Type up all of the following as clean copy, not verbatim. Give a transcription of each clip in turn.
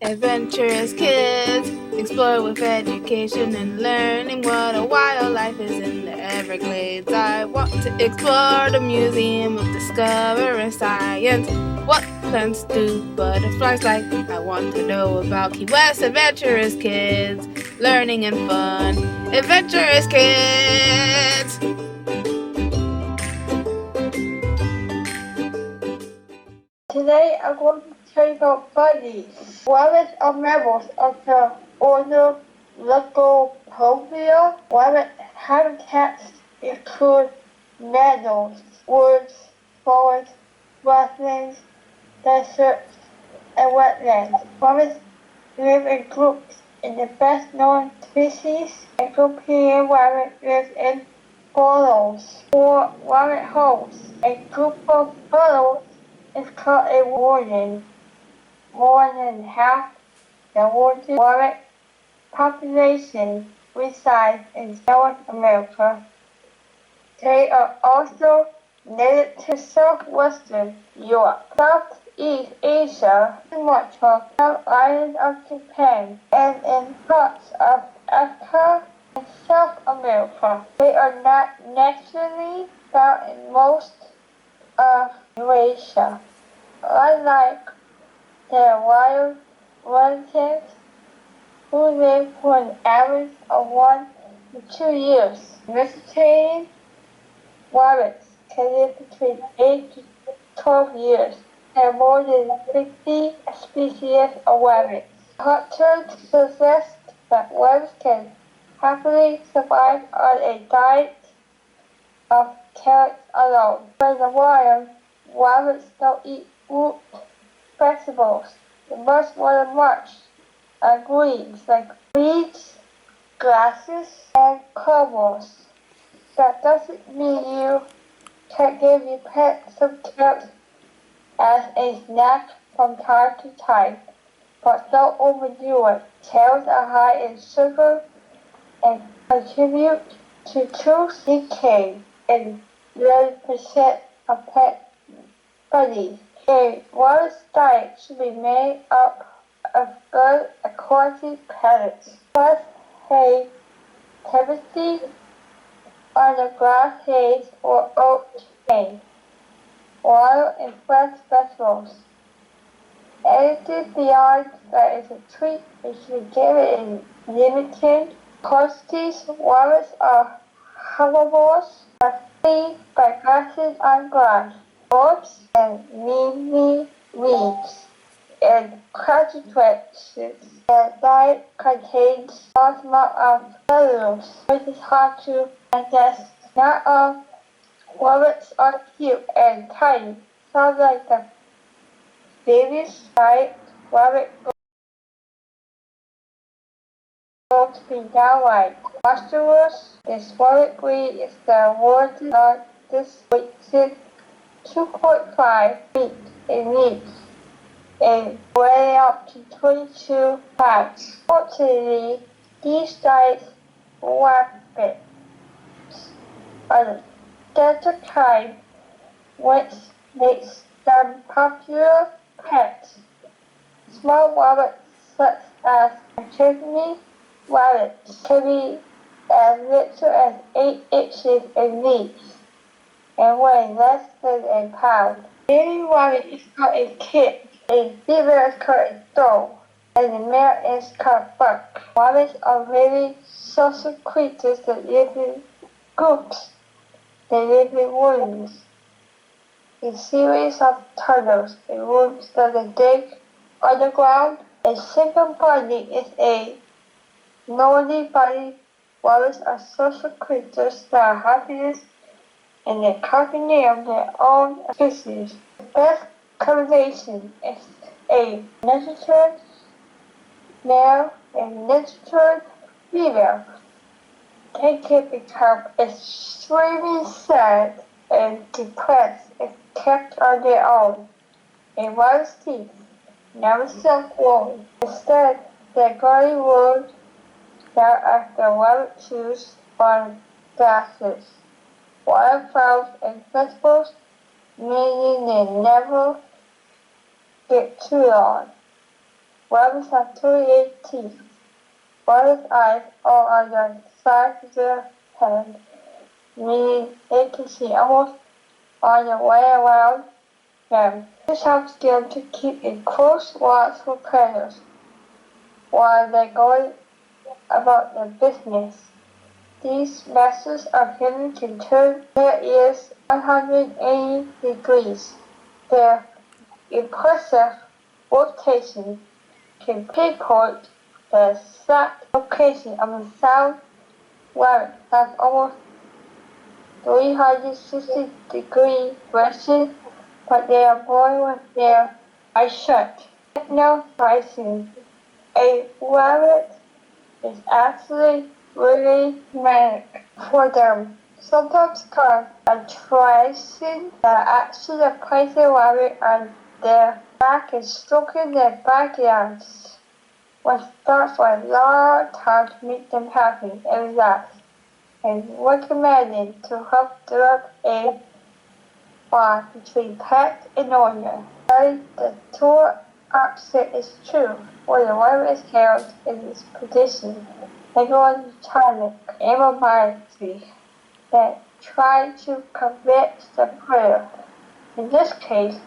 Adventurous kids explore with education and learning what a wildlife is in the Everglades. I want to explore the Museum of Discovering Science. What plants do butterflies like? I want to know about Key West. Adventurous kids, learning and fun. Adventurous kids! Today I'm going to tell you about bunnies. Rabbits are members of the order Lycopodium. Rabbit habitats include meadows, woods, forests, grasslands, deserts, and wetlands. Rabbits live in groups. In the best known species, a European rabbit lives in burrows or rabbit holes. A group of burrows is called a warden. More than half the warden rabbit population resides in South America. They are also native to southwestern Europe, Southeast Asia, Sumatra, South Island of Japan, and in parts of Africa and South America. They are not naturally found in most of Eurasia. Unlike their wild relatives, who live for an average of 1 to 2 years, vegetarian rabbits can live between 8 to 12 years. There are more than 50 species of rabbits. Hunters suggest that rabbits can happily survive on a diet of carrots alone. In the wild, rabbits don't eat root vegetables. They must want to march on greens like weeds, grasses, and clovers. That doesn't mean you can't give your pet some carrots as a snack from time to time, but don't overdo it. Carrots are high in sugar and contribute to tooth decay in 11% of pet bunnies. A rabbit's diet should be made up of good quality pellets, plus hay, typically on the grass hay or oat hay, water and fresh vegetables. Anything beyond that is a treat and should be given in limited quantities. Rabbits are herbivores that feed by grazing on grass, herbs, and mainly weeds. In concentrations, their diet contains large amount of cellulose, which is hard to digest. Not all rabbits are cute and tiny. Some like the babies type rabbit grow to be downright monstrous. This rabbit breed is the world's largest, weighing 2.5 feet in length and weighing up to 22 pounds. Fortunately, these diets rabbits are the desert kind, which makes them popular pets. Small rabbits such as Adventurous rabbits can be as little as 8 inches in length and weigh less than a pound. Baby rabbit is called a kid, a female is called a doe, and the male is called buck. Rabbits are very social creatures that live in groups. They live in rooms, in series of tunnels, in rooms that they dig underground. A single bunny is a lonely bunny. Rabbits are social creatures that are happiness and the company of their own species. The best combination is a nurtured male and nurtured female. They can become extremely sad and depressed if kept on their own. A rabbit's teeth never self-wound. Instead, their gaudy wound that after rabbit chews on grasses, wildflowers, and vegetables, meaning they never get too long. Rabbits have 28 teeth. Rabbits' eyes are on the side of their head, meaning they can see almost all the way around them. This helps them to keep in close watch with predators while they're going about their business. These muscles of hearing can turn their ears 180 degrees. Their impressive rotation can pinpoint the exact location of the sound where it has almost 360-degree vision, but they are born with their eyes shut. Hypnotizing a rabbit is actually really manic for them. Sometimes called adventurous that actually place a rabbit on their back and stroking their backyards, which starts for a long time to make them happy and relaxed, and recommended to help develop a bond between pet and owner. But the total opposite is true, where the rabbit is held in this position. They go on tonic immobility that try to convince the player. In this case,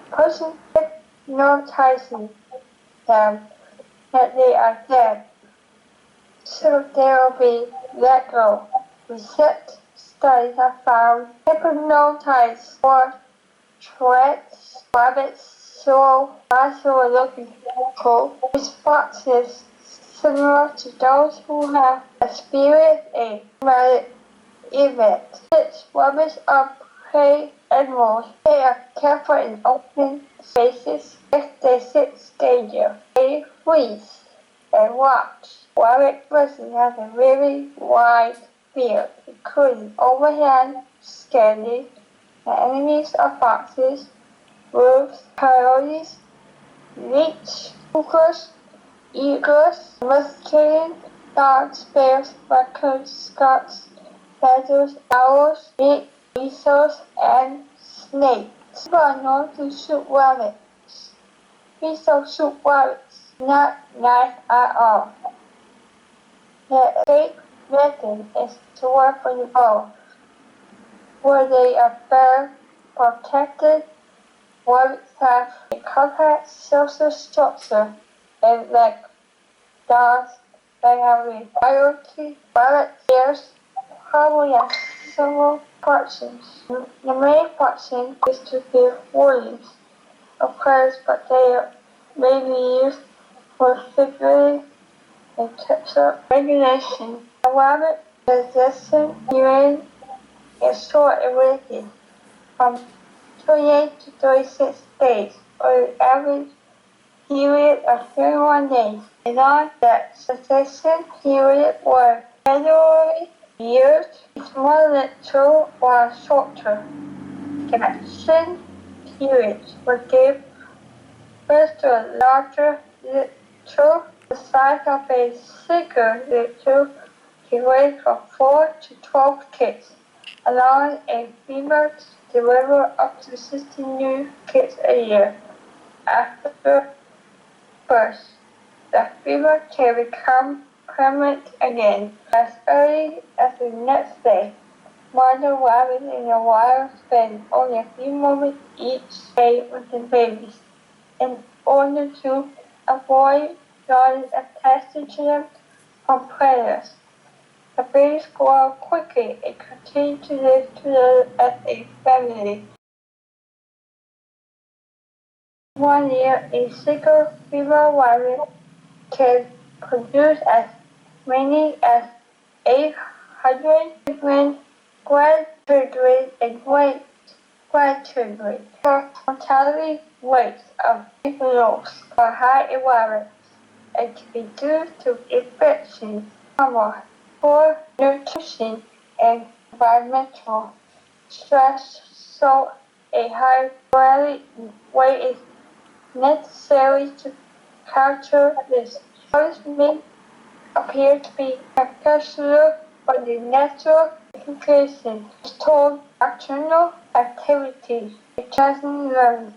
the person hypnotizing them that they are dead, so they will be let go. Recent studies have found hypnotized or tranced rabbits show looking responses similar to those who have experienced a traumatic event. Since rabbits are prey animals, they are careful in open spaces. If they sense danger, they freeze and watch. Rabbit person has a really wide field, including overhead scanning the enemies of foxes, wolves, coyotes, leech, cougars, eagles, domesticated dogs, bears, raccoons, skunks, badgers, owls, weasels, and snakes. People are known to shoot rabbits. Weasels shoot rabbits, not nice at all. The escape method is to work on the bow, where they are better protected. Rabbits have a compact social structure, and like dogs, they have a priority. Rabbit ears probably have several functions. The main function is to give warnings of predators, but they may be used for figuring and tips of regulation. A rabbit resistant hearing is short and weighted from 28 to 36 days, or the average period of 31 days. Beyond that resistant period were generally used is more literal or shorter. Connection periods would give birth to a larger literal. The size of a single literal can weigh from 4 to 12 kids, allowing a female to deliver up to 60 new kids a year. After birth, the female can become pregnant again as early as the next day. Mother rabbits in the wild spend only a few moments each day with the babies in order to avoid getting attached to them from predators. The babies grow up quickly and continue to live together as a family. 1 year, a single female rabbit can produce as many as 800 different grandchildren and great-grandchildren. The mortality rates of juveniles are high in rabbits and can be due to infections, trauma, poor nutrition, and environmental stress, so a high body weight is necessary to capture this. Others may appear to be spectacular, but the natural implication is told nocturnal activity. It doesn't learn.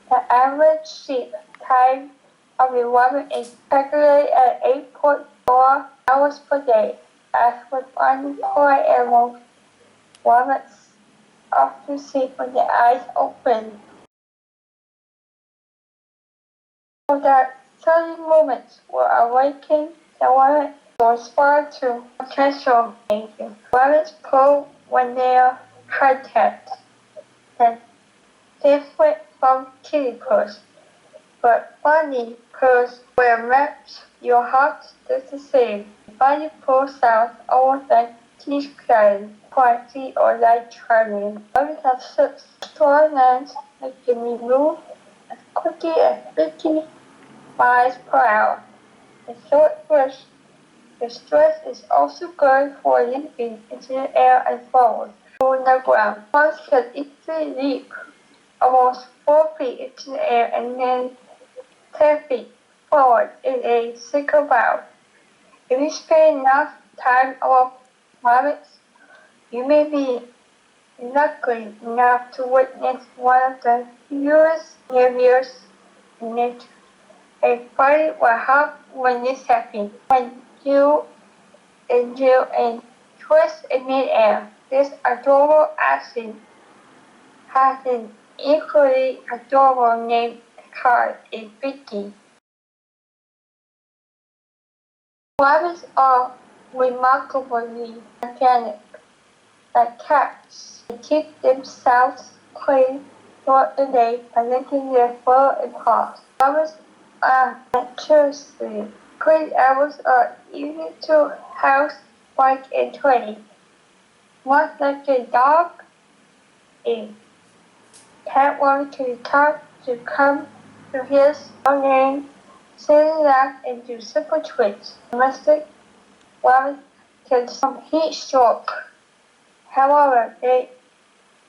The average sleep time of a rabbit is calculated at 8.4 hours per day. As with unemployed animals, rabbits often sleep with their eyes open. So that certain moments will awaken the rabbit to respond to potential danger. Rabbits purr when they are contact, and different from kitty purrs. But bunny purrs will match your heart does the same. Bunny purr sounds almost like teeth clattering, quietly or light churning. Bunnies have such strong hands that can be moved as quickly as 50 miles per hour. In short bursts, the stress is also good for leaping into the air and forward on the ground. Bunnies can easily leap almost 4 feet into the air and then 10 feet forward in a single bound. If you spend enough time among rabbits, you may be lucky enough to witness one of the fewest behaviors in nature. A party will help when this happens. When you endure and twist in midair, this adorable action has an equally adorable name card in Vicky. Rabbits are remarkably hygienic, like cats. They keep themselves clean throughout the day by licking their fur and paws. Rabbits are naturally clean animals are easy to house, like and train. Much like a dog, a cat wanted to talk to come to his own name, sit laugh and do simple tricks. Domestic rabbits can some heat stroke. However, they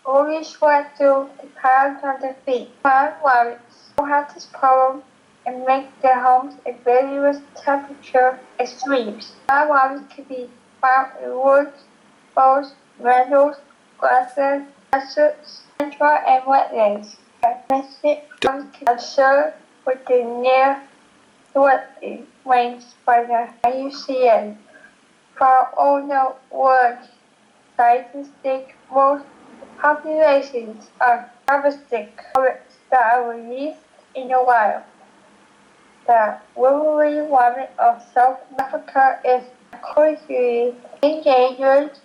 only sweat through the pounds on their feet. Farm rabbits don't have this problem and make their homes in various temperature extremes. Farm rabbits can be found in woods, forests, meadows, grasslands, deserts, tundra, and wetlands. Domestic rabbits can observe within near threatening range by the IUCN. For all the world scientists think most populations are domestic rabbits that are released in the wild. The woolly rabbit of South Africa is critically endangered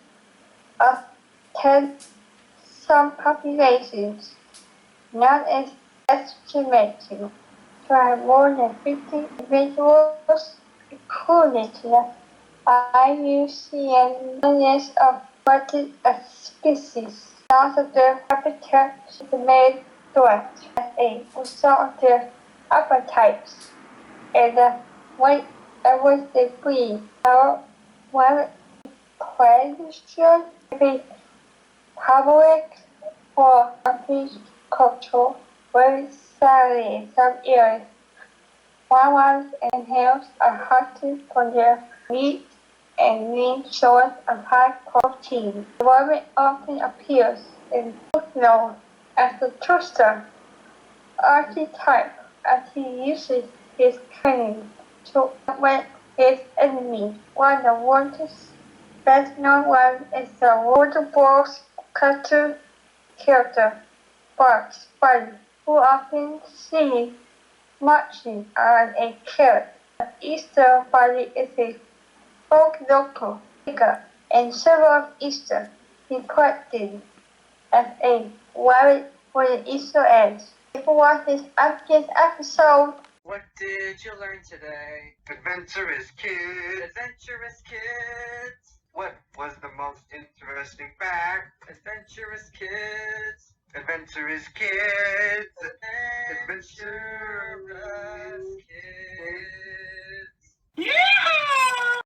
of 10 some populations. None is estimated to have more than 50 individuals, according to the IUCN list of threatened species. Loss of their habitat is the main threat as a result of their appetites and the weight at which they breed. While question may be public for agriculture, very sadly in some areas, wild and hares are hunted for their meat and lean source of high protein. The rabbit often appears in books known as the trickster archetype as he uses his cunning to outwit his enemy. One of the world's best known ones is the Water Bros cartoon character Bugs Bunny, who often seen marching on a carrot. The Easter Bunny is a folk local figure and several of Easter reflected as a rabbit for the Easter eggs. If you watch this episode, What did you learn today? Adventurous Kid. Adventurous kids! What was the most interesting fact? Adventurous kids! Adventurous Kids. Adventurous kids!